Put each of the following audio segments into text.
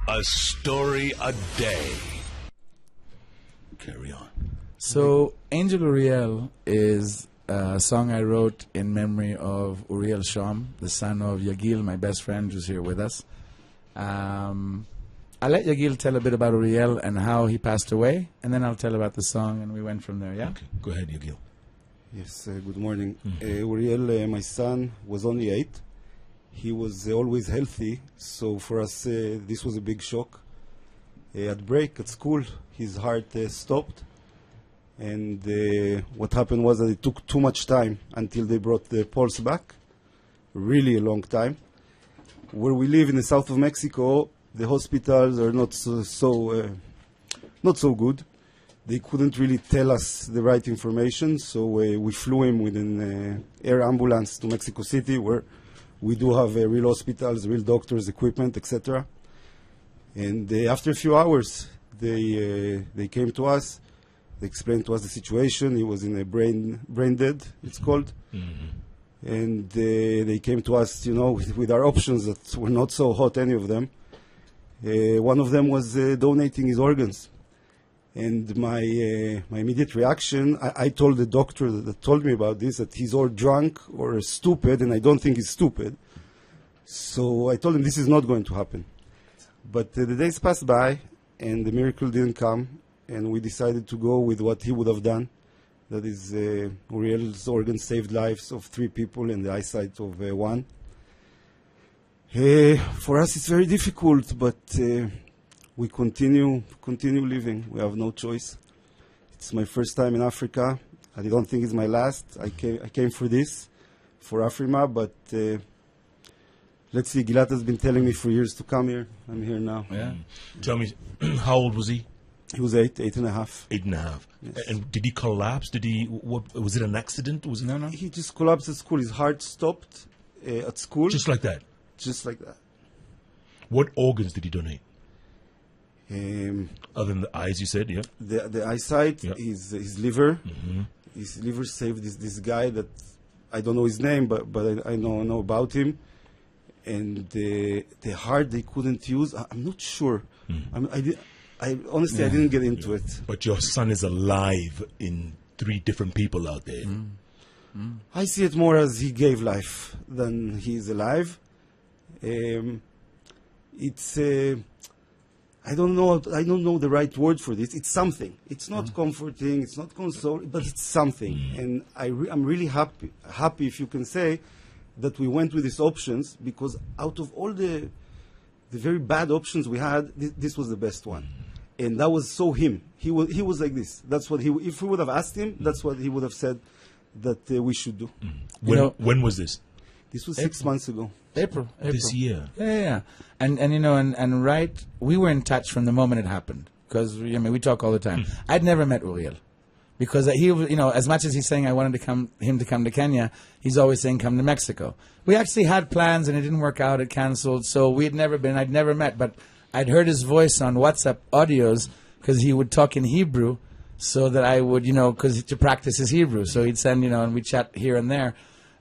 A story a day. Carry on. So, Angel Uriel is a song I wrote in memory of Uriel Sham, the son of Yagil, my best friend, who's here with us. I'll let Yagil tell a bit about Uriel and how he passed away, and then I'll tell about the song, and we went from there, yeah? Okay, go ahead, Yagil. Yes, good morning. Uriel, my son, was only 8. He was always healthy, so for us this was a big shock. At break, at school, his heart stopped. And what happened was that it took too much time until they brought the pulse back. Really a long time. Where we live in the south of Mexico, the hospitals are not so good. They couldn't really tell us the right information, so we flew him with an air ambulance to Mexico City, where we do have real hospitals, real doctors, equipment, etc. And after a few hours, they came to us. They explained to us the situation. He was in a brain dead, it's called. Mm-hmm. And they came to us, with our options that were not so hot, any of them. One of them was donating his organs. And my immediate reaction, I told the doctor that told me about this that he's all drunk or stupid, and I don't think he's stupid. So I told him this is not going to happen. But the days passed by, and the miracle didn't come, and we decided to go with what he would have done. That is, Uriel's organs saved lives of 3 people and the eyesight of 1. For us, it's very difficult, but we continue living. We have no choice. It's my first time in Africa. I don't think it's my last. I came for this, for Afrima, but let's see. Gilad has been telling me for years to come here. I'm here now. Yeah. Tell me, how old was he? He was 8 and a half. 8 and a half. Yes. And did he collapse? Was it an accident? Was it? No. He just collapsed at school. His heart stopped at school. Just like that? Just like that. What organs did he donate? Other than the eyes, you said, yeah? The eyesight, yeah. His liver. Mm-hmm. His liver saved this guy that I don't know his name, but I know about him. And the heart they couldn't use. I'm not sure. Mm. I honestly, I didn't get into it. But your son is alive in 3 different people out there. I see it more as he gave life than he is alive. It's I don't know the right word for this. It's something. It's not comforting. It's not consoling, but it's something. And I'm really happy if you can say that we went with these options, because out of all the very bad options we had, this was the best one. And that was so him. He was like this. That's what if we would have asked him, that's what he would have said that we should do. When was this? This was 6 months ago. April. This year. Yeah. And right, we were in touch from the moment it happened, because we talk all the time. I'd never met Uriel, because he, as much as he's saying I wanted him to come to Kenya, he's always saying come to Mexico. We actually had plans, and it didn't work out. It canceled. So I'd never met, but I'd heard his voice on WhatsApp audios, because he would talk in Hebrew, so that I would, because to practice his Hebrew. So he'd send, and we'd chat here and there.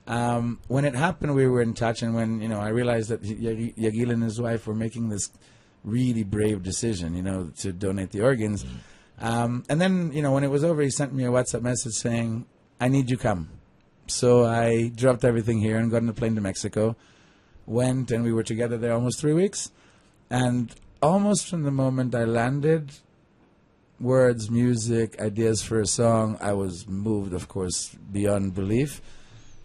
When it happened, we were in touch, and when I realized that Yagil and his wife were making this really brave decision, to donate the organs, and then when it was over, he sent me a WhatsApp message saying, "I need you come." So I dropped everything here and got on a plane to Mexico, went, and we were together there almost 3 weeks, and almost from the moment I landed, words, music, ideas for a song, I was moved, of course, beyond belief.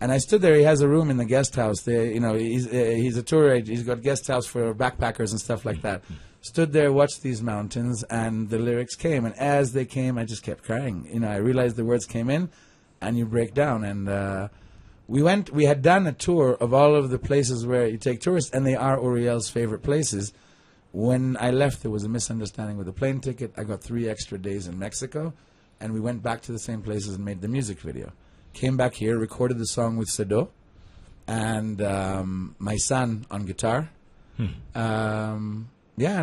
And I stood there. He has a room in the guest house. He's a tour agent. He's got guest house for backpackers and stuff like that. Stood there, watched these mountains, and the lyrics came. And as they came, I just kept crying. I realized the words came in, and you break down. And we had done a tour of all of the places where you take tourists, and they are Uriel's favorite places. When I left, there was a misunderstanding with the plane ticket. I got 3 extra days in Mexico, and we went back to the same places and made the music video. Came back here, recorded the song with Sado, and my son on guitar. And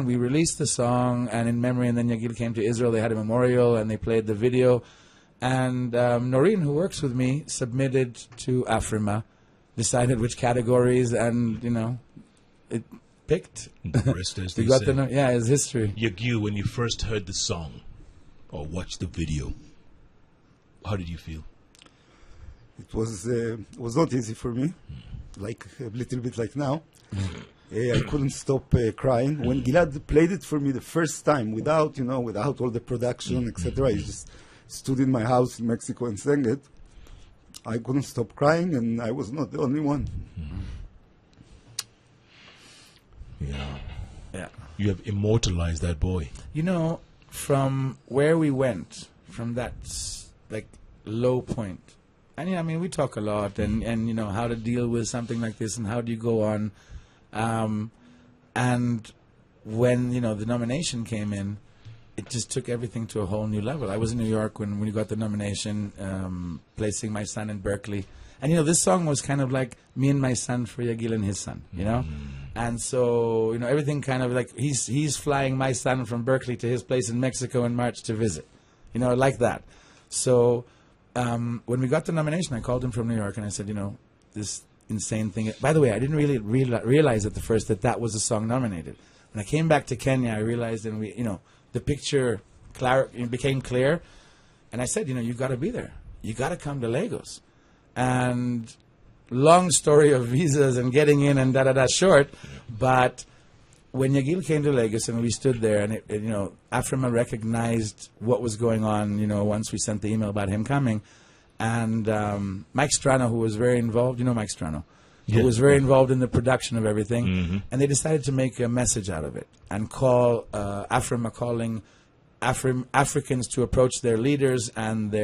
we released the song, and in memory, and then Yagil came to Israel, they had a memorial, and they played the video. And Noreen, who works with me, submitted to Afrima, decided which categories, and, picked. The rest, as We they got say. his history. Yagil, when you first heard the song or watched the video, how did you feel? It was not easy for me, like a little bit like now. I couldn't stop crying. When Gilad played it for me the first time, without all the production, etc., he just stood in my house in Mexico and sang it. I couldn't stop crying, and I was not the only one. Yeah. Yeah. You have immortalized that boy. You know, from where we went, from that like low point, and I mean, we talk a lot, and you know how to deal with something like this, and how do you go on, and when the nomination came in, it just took everything to a whole new level. I was in New York when we got the nomination, placing my son in Berkeley. And, this song was kind of like me and my son for Yagil and his son, And so, everything kind of like he's flying my son from Berkeley to his place in Mexico in March to visit, like that. So when we got the nomination, I called him from New York and I said, this insane thing. By the way, I didn't really realize at the first that was a song nominated. When I came back to Kenya, I realized, and the picture became clear, and I said, you got to be there. You got to come to Lagos. And long story of visas and getting in and short, but when Yagil came to Lagos and we stood there, and Afrima recognized what was going on, once we sent the email about him coming, and Mike Strano, who was very involved, Mike Strano, who was very involved in the production of everything, and they decided to make a message out of it and call Afrima, calling Africans to approach their leaders and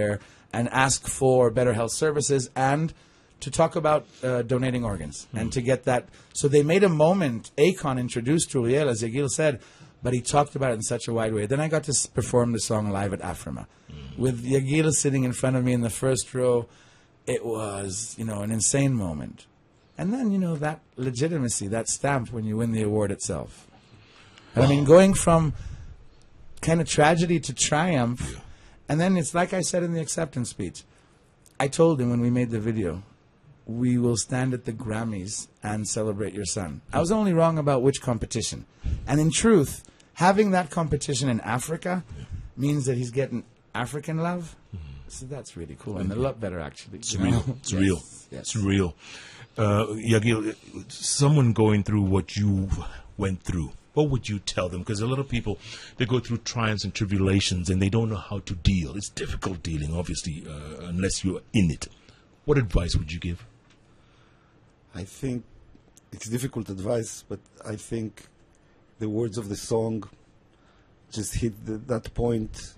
ask for better health services and to talk about donating organs and to get that. So they made a moment. Akon introduced Uriel, as Yagil said, but he talked about it in such a wide way. Then I got to perform the song live at Afrima with Yagil sitting in front of me in the first row. It was, an insane moment. And then, that legitimacy, that stamp when you win the award itself. I mean, going from kind of tragedy to triumph, and then it's like I said in the acceptance speech. I told him when we made the video, we will stand at the Grammys and celebrate your son. I was only wrong about which competition. And in truth, having that competition in Africa means that he's getting African love. So that's really cool and a lot better, actually. It's real. It's real. Yes. It's real. Yagil, someone going through what you went through, what would you tell them? Because a lot of people, they go through triumphs and tribulations and they don't know how to deal. It's difficult dealing, obviously, unless you're in it. What advice would you give? I think it's difficult advice, but I think the words of the song just hit that point.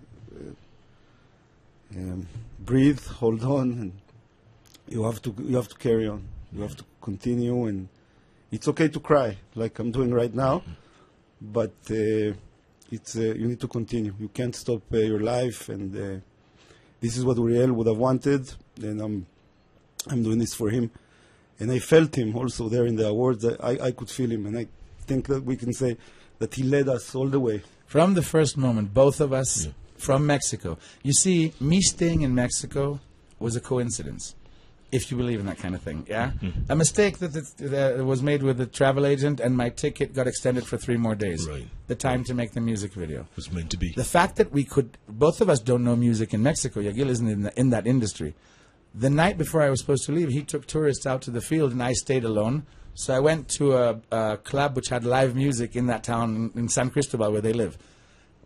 Breathe, hold on, and you have to carry on. You have to continue, and it's okay to cry, like I'm doing right now. But it's you need to continue. You can't stop your life, and this is what Uriel would have wanted, and I'm doing this for him. And I felt him also there in the awards. I could feel him, and I think that we can say that he led us all the way. From the first moment, both of us from Mexico. You see, me staying in Mexico was a coincidence, if you believe in that kind of thing, yeah? A mistake that was made with the travel agent, and my ticket got extended for 3 more days. Right. The time to make the music video. It was meant to be. The fact that we could, both of us don't know music in Mexico. Yagil isn't in that industry. The night before I was supposed to leave, he took tourists out to the field, and I stayed alone. So I went to a club which had live music in that town, in San Cristobal, where they live.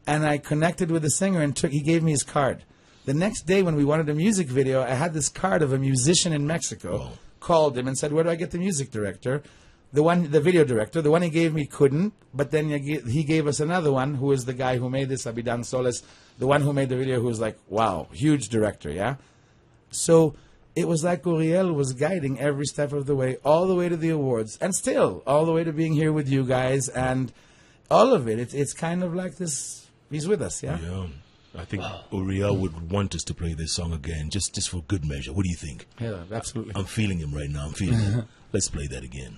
And I connected with the singer, and he gave me his card. The next day, when we wanted a music video, I had this card of a musician in Mexico. Called him and said, "Where do I get the music director?" The video director. The one he gave me couldn't, but then he gave us another one, who is the guy who made this, Abidan Soles, the one who made the video, who was like, wow, huge director, yeah? So it was like Uriel was guiding every step of the way, all the way to the awards, and still all the way to being here with you guys, and all of it. It's kind of like this. He's with us, yeah? Yeah. I think Uriel would want us to play this song again, just for good measure. What do you think? Yeah, absolutely. I'm feeling him right now. I'm feeling him. Let's play that again.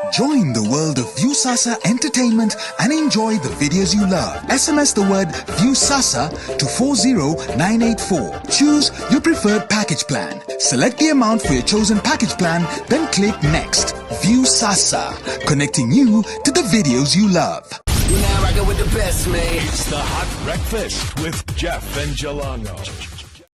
Join the world of Viusasa Entertainment and enjoy the videos you love. SMS the word Viusasa to 40984. Choose your preferred package plan. Select the amount for your chosen package plan, then click Next. Viusasa, connecting you to the videos you love. You're now rocking with the best, man. It's the Hot Breakfast with Jeff and Jelano.